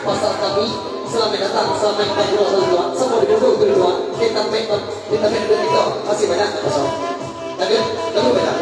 pasar kami. Selamat datang, selamat datang semua duduk berdua. Kita itu masih banyak kosong. Lagu banyak.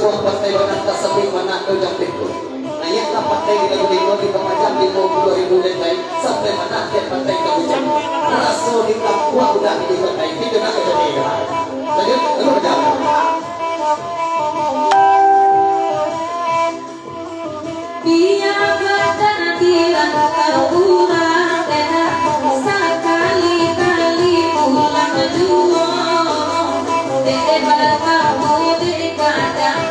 Partai Banata Sabik mana ujang pintu. Naik lah partai kita berdua di pemajang di 2000 lain sampai mana ke partai kita rasul di kampung udah di partai itu nak jadi. Lanjut, lalu berjalan. Dia berdantilan terkurang dan sekali-kali pulang dua. Debat kamu dikadang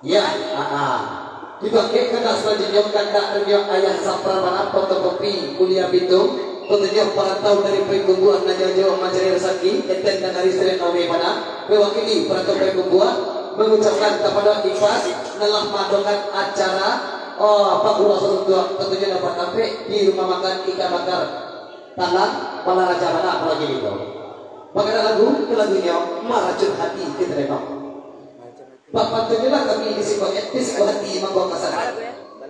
Ya, dipakai kena selanjutnya kanda renyok ayah sapra mana fotokopi kuliah bitung petunjuk perantau dari perkumpulan Najajo Mencari Rezeki eten dan hari Senin Awe mana mewakili perantau perkumpulan mengucapkan kepada ikhlas telah madongan acara Pak Ulas untuk tentunya dapat sampai di rumah makan ikan bakar tanah Pala Raja mana apalagi itu. Bagaimana lagunya Maracun Hati kita renok. Bapak tunjulah kami di sebuah hati mangkok kasar.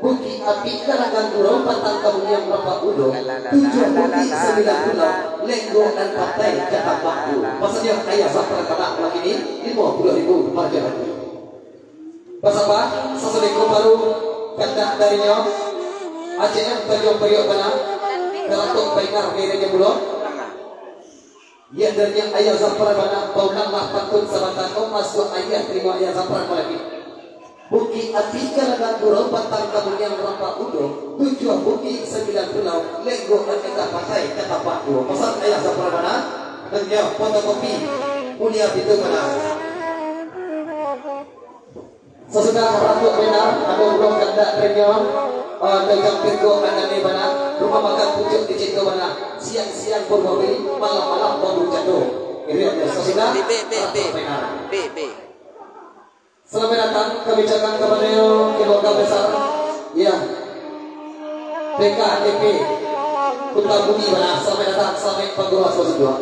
Bukti api karangan pulau pantang kamu yang berapa udo. 7 bukti 9 pulau lenggo dan partai jatah waktu. Maksudnya ayah sapra kanak lagi ini 50.000 marga hati. Pasapa sesuatu baru kanda dari nyo ACM periuk bana kelatuk pengar kira belum ya dari ayah zapra bana paunan lah pantun sabatan masuk ayah terima ayah zapra lagi buki atika lagan burau batang kabunya merapa udo tujuh buki 9 pulau lego kita pakai kata pak dua pasal ayah zapra bana dan dia fotokopi kuliah itu bana sesudah ratu benar ada belum kanda renyon dagang pintu anane bana rumah makan pucuk di situ bana siang-siang pun mobil malam-malam baru jatuh ini ada sesudah benar selamat datang kami ucapkan kepada keluarga besar ya PKDP Kota Bumi bana selamat datang sampai pengurus kedua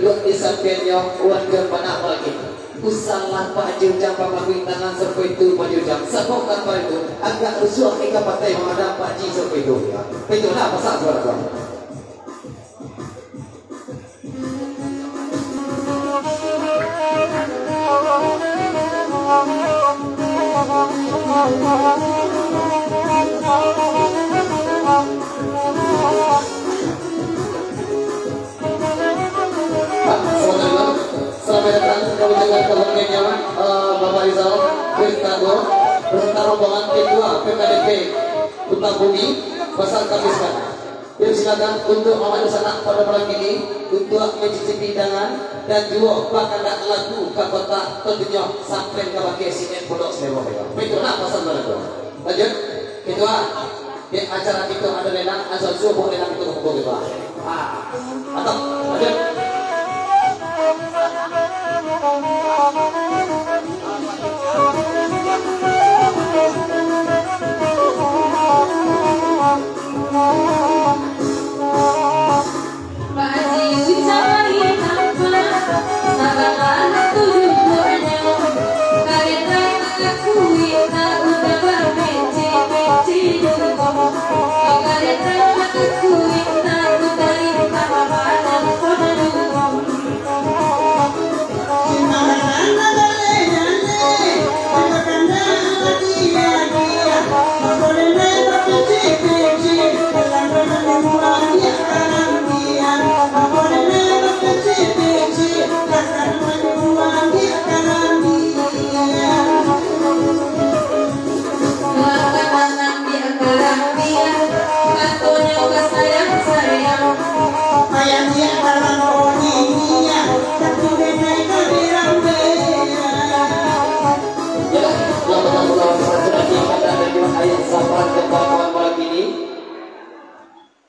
duduk di sampingnya warga mana lagi usalah Pak Jujang pamagui tangan serba itu Pak Jujang sabok apa itu agak rusuh ika patai menghadap Pak Ji serba itu itu lah pasal suara kau selamat datang kami dengan keluarganya Bapak Rizal Kristago beserta rombongan tim 2 PKDP Kota Bumi Pasar Kamiskan. Yang silakan untuk memandu sanak pada malam ini untuk mencicipi hidangan dan juga pakaian lagu ke kota tentunya sampai ke bagian sini Pondok Semeru. Itu nak pasal mana tu? Lanjut. Kedua di acara itu ada lenang asal subuh lenang itu kumpul kita. Atau lanjut.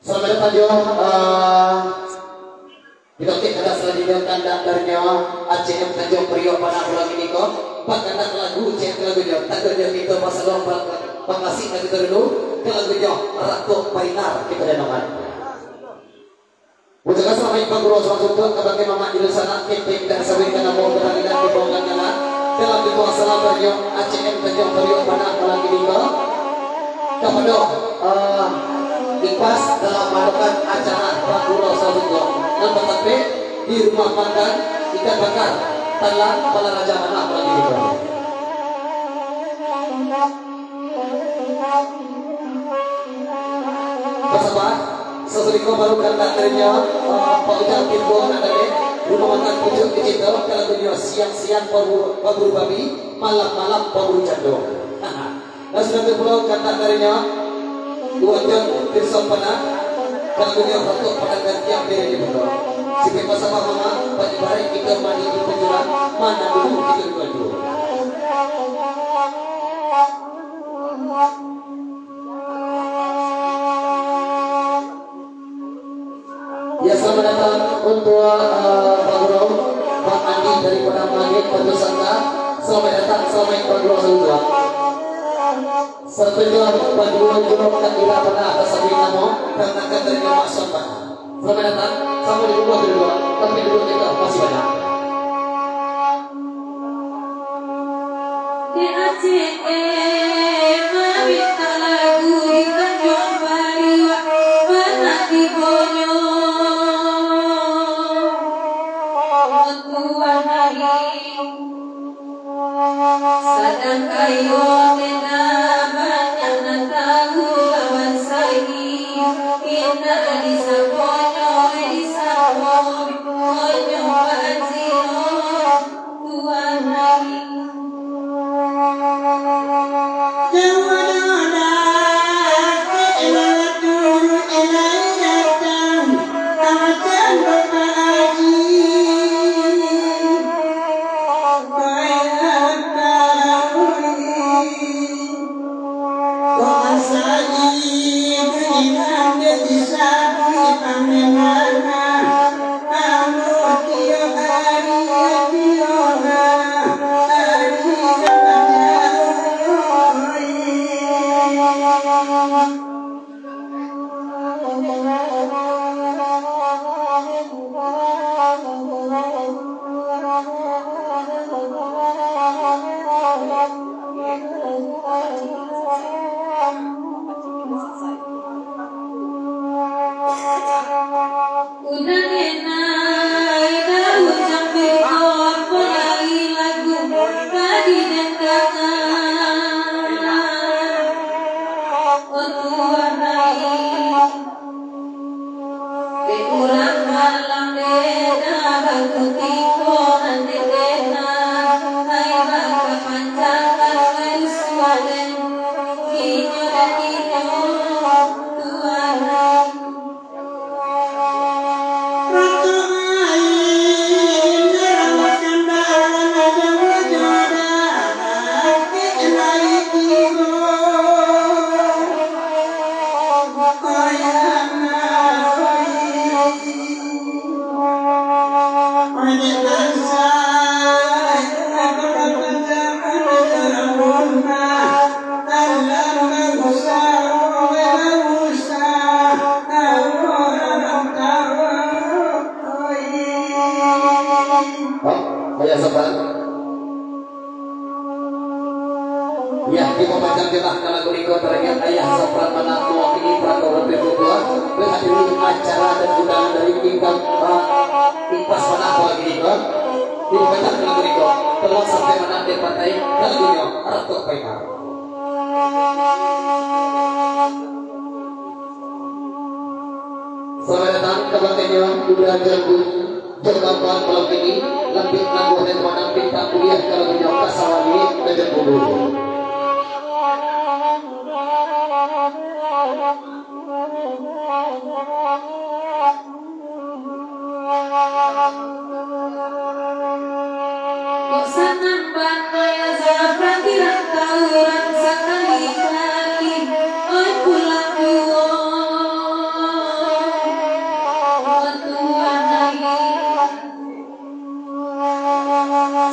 Selamat datang kita ada selanjutnya tanda dari nyawa ACM Tanjung Priok pada bulan ini kok bahkan lagu cek lagunya tak kerja kita masalah pengasih lagi dulu ke lagunya Ratu Painar kita dengarkan. Ucapkan selamat Pak Guru langsung ke bagaimana mama di sana keping dan sawit karena mau berani dan dibawakan jalan dalam dua salam radio ACM Tanjung Priok pada bulan ini kok kepada ikhlas dalam melakukan acara Pak Guru Sawitgo dan tetapi di rumah makan ikan bakar talang pada raja mana lagi di bawah. Bersama sesuatu baru kata terima Pak Ujang Timbo ada deh rumah makan pucuk digital kalau dunia siang-siang Pak Guru Babi malam-malam Pak Guru Cando. Dan sudah pulau kata terima Buatkan bersama kalau dunia foto pada gantian beda di bawah. Siapa sama mama bagi barang kita mandi di penjara mana dulu kita dulu. Ya selamat datang untuk Pak Guru Pak Andi dari Padang Langit Petusaka. Selamat datang selamat Pak Guru semua. Setelah Pak Guru tak kira pada atas sapi namo karena dari maksud Pak. Selamat datang sampai di rumah kedua tapi dulu kita masih banyak. Di ACM minta lagu di Tanjung Priok pernah dibonyo Tuhan hari sedang kayu tena banyak nak tahu lawan saiki kita di sabonyo bonyo panzino Tuhan hari Ulang malam beda bakutiko andena hai baka panjangan manusiaden kinyo dan kinyo Tuhan ya, di pembacaan kita kalau berikut terkait ayah sopran manatu ini prakawat berdua berhadiri acara dan undangan dari tingkat Impas manatu lagi nih kan di pembacaan kalau berikut telah sampai menanti partai lagunya Ratu Paika. Selamat datang ke Batenyo Duda Jagung Jogapan malam ini lebih lagu dan menang bintang kuliah kalau menyokak sawani dan bulu. Bosanan banaya zabra kirang tauran sekali lagi oi pulang Tuhan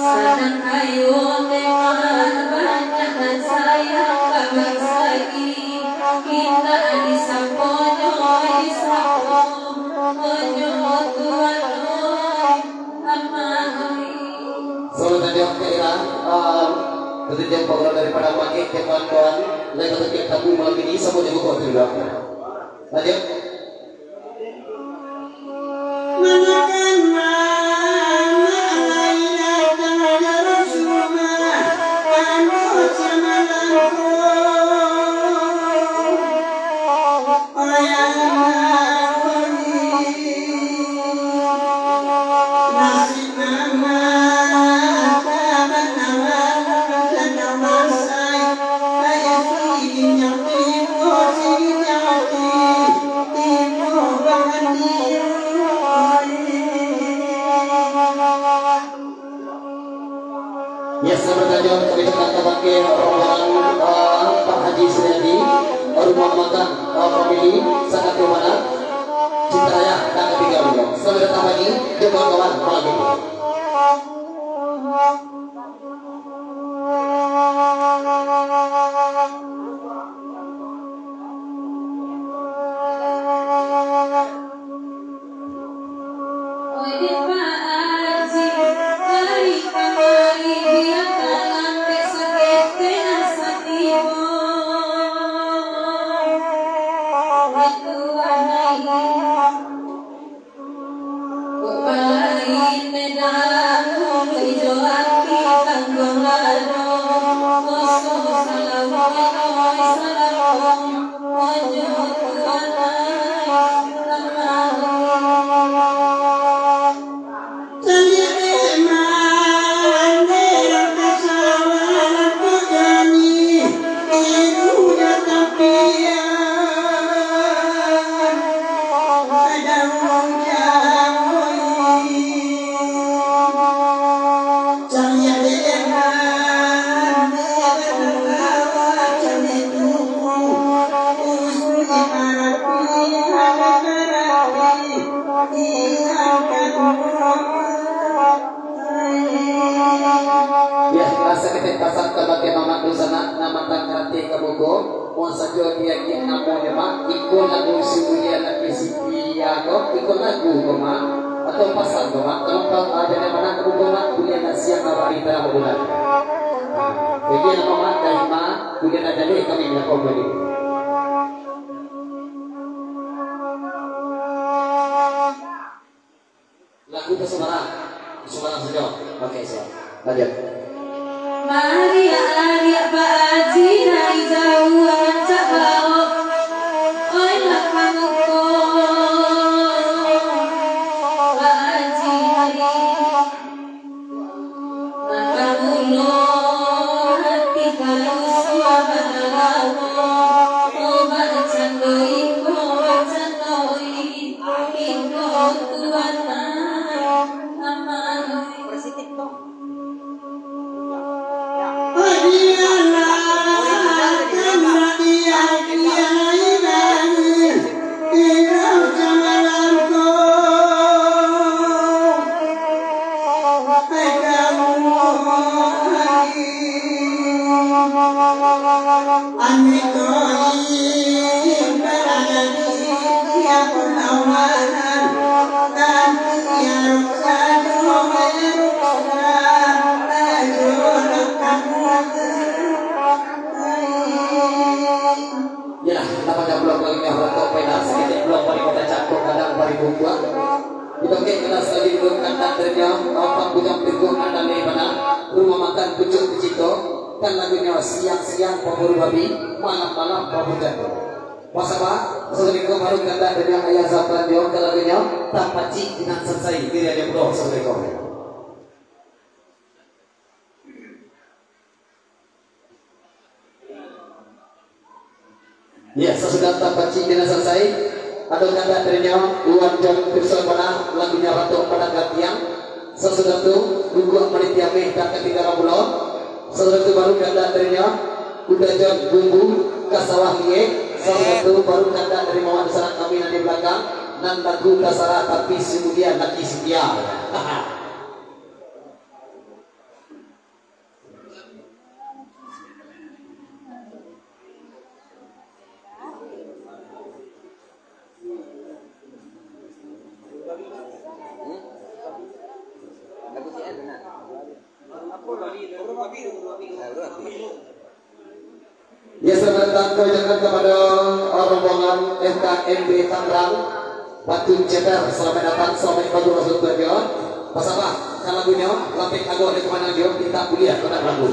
sadang kayu memang banyak dan sayang kabar lagi kita disaponyo Tuhan Selamat datang ke Iran. Ketika program daripada pakai kawan-kawan lain untuk kita tabu malam ini semua dibuka dulu. Lanjut. Ya, selamat datang kebijakan pakai rombongan Pak Haji Sriadi, rumah makan family sangat mana Citraya dan ketiga beliau. Selamat datang lagi ke kawan-kawan malam ini. Pasang kebagai mama dosana nama tangkati kabugo mau saja dia namanya mak ikut lagu suria nak kisipia kok ikut lagu koma atau pasang koma tempat ada di mana kabugo mak kuliah nak siang hari dah bulan jadi nama mak dari mak kuliah ada deh kami nak beli lagu kesumaran saja oke siap lanjut. Maria Pak Haji dari jauhan cak bawa pada blok lagi rotok pedas sedikit blok paling kita cakap kadang paling buat kita ke kelas lagi belum kandang ternya apa punya pinggul ada di mana rumah makan pucuk di situ kan lagunya siang-siang pemburu babi malam-malam pemburu jatuh wasapa assalamualaikum baru kandang ternya ayah Zafran Jom kan lagunya tanpa cik dengan selesai diri ada blok assalamualaikum. Ya, sesudah tabaci dengan selesai atau kata darinya Iwan John Pirsa pada lagunya Ratu pada Gatiang. Sesudah itu Gunggu Panitia Meh dan ketiga Rabulau. Sesudah itu baru kata darinya Udah John Gunggu Kasawah Liye. Sesudah itu baru kata dari Mawar Sarat kami nanti belakang nan lagu Kasara tapi kemudian lagi setia. Ya, selamat datang kepada rombongan FKMB Tangerang Batu Ceper. Selamat datang, selamat pagi Rasul Tuhan. Pasapa, kan lagunya Lapik Ago dari kemana dia kita kuliah kena lagu.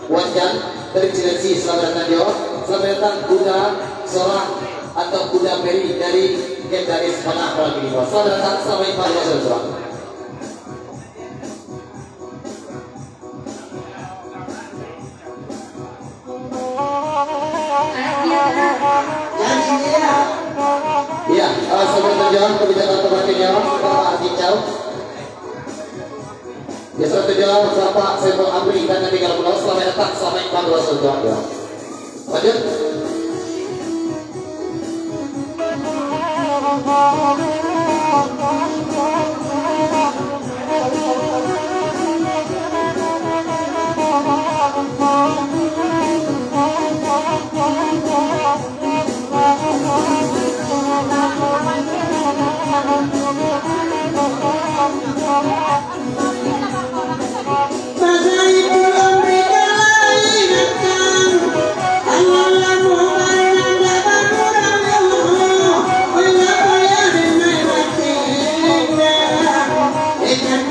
Wajan dari Cilengsi, selamat datang Jo. Selamat datang kuda seorang atau kuda peri dari Gendaris Panah Prabi. Selamat datang, selamat pagi saudara. Iya, selamat datang kebijakan tempatnya Bapak Hijau. Ya selamat datang Bapak Saiful Amri dan Nabi Kalpulau. Selamat datang, selamat pagi saudara. Lanjut. Ikan